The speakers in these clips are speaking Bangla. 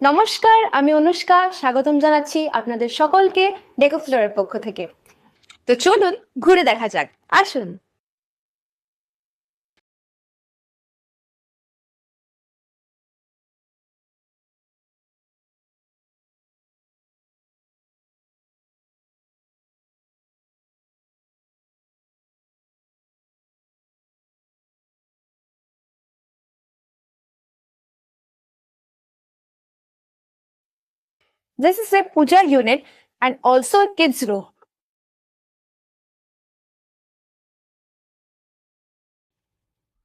নমস্কার, আমি অনুষ্কা। স্বাগতম জানাচ্ছি আপনাদের সকলকে ডেকো ফ্লোরের পক্ষ থেকে। তো চলুন ঘুরে দেখা যাক, আসুন। This is a puja unit and also a kids room.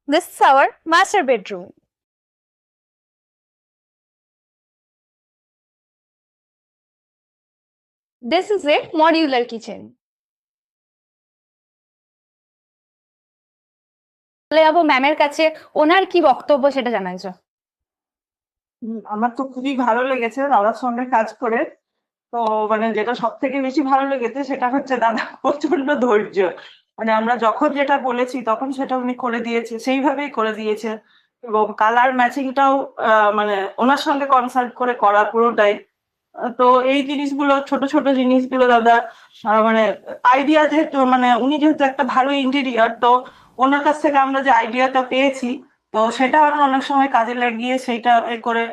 This is our master bedroom. This is a modular kitchen. চলে যাবো ম্যামের কাছে, ওনার কি বক্তব্য সেটা জানার জন্য। আমার তো খুবই ভালো লেগেছে দাদার সঙ্গে কাজ করে। তো মানে যেটা সব থেকে বেশি ভালো লেগেছে সেটা হচ্ছে দাদা প্রচন্ড ধৈর্য। মানে আমরা যখন যেটা বলেছি তখন সেটা উনি করে দিয়েছে, সেইভাবেই করে দিয়েছে। এবং কালার ম্যাচিংটাও মানে ওনার সঙ্গে কনসাল্ট করে করা পুরোটাই। তো এই জিনিসগুলো, ছোট ছোট জিনিসগুলো দাদা মানে আইডিয়া, যেহেতু মানে উনি যেহেতু একটা ভালো ইন্টেরিয়ার, তো ওনার কাছ থেকে আমরা যে আইডিয়াটা পেয়েছি, তো সেটা আমরা অনেক সময় কাজে লাগিয়ে সেইটা এ করে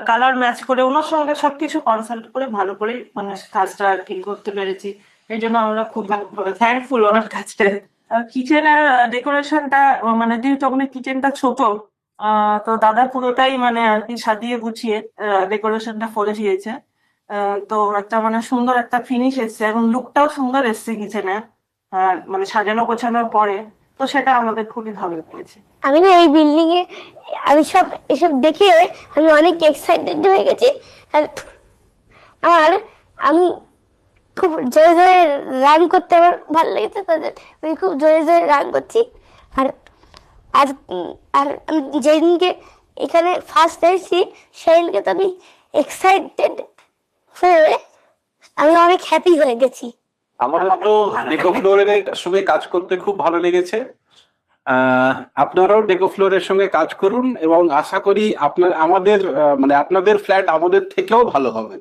কালার ম্যাচ করে ওনার সঙ্গে সবকিছু কনসাল্ট করে ভালো করে মানে কাজটা আর কি করতে পেরেছি। এই জন্য আমরা খুব থ্যাঙ্কফুল ওনার কাছে। কিচেনের ডেকোরেশনটা মানে যেহেতু আমাদের কিচেনটা ছোট, তো দাদা পুরোটাই মানে আর কি সাজিয়ে গুছিয়ে ডেকোরেশনটা করে দিয়েছে। তো একটা মানে সুন্দর একটা ফিনিশ এসছে এবং লুকটাও সুন্দর এসছে কিচেনে, মানে সাজানো গোছানোর পরে। তো সেটা আমাদের খুবই ভালো লেগেছে। আমি না এই বিল্ডিং এ আমি সব এসব দেখে আমি অনেক এক্সাইটেড হয়ে গেছি। আর আর আমি খুব জোরে জোরে রান করতে আমার ভালো লেগেছে, তাদের আমি খুব জোরে জোরে রান করছি। আর আর আর আমি যেদিনকে এখানে ফার্স্ট এসেছি সেদিনকে তো আমি এক্সাইটেড হয়ে আমি অনেক হ্যাপি হয়ে গেছি। আমার তো ডেকো ফ্লোরের সঙ্গে কাজ করতে খুব ভালো লেগেছে। আপনারাও ডেকো ফ্লোরের সঙ্গে কাজ করুন এবং আশা করি আমাদের মানে আপনাদের ফ্ল্যাট আমাদের থেকেও ভালো হবে।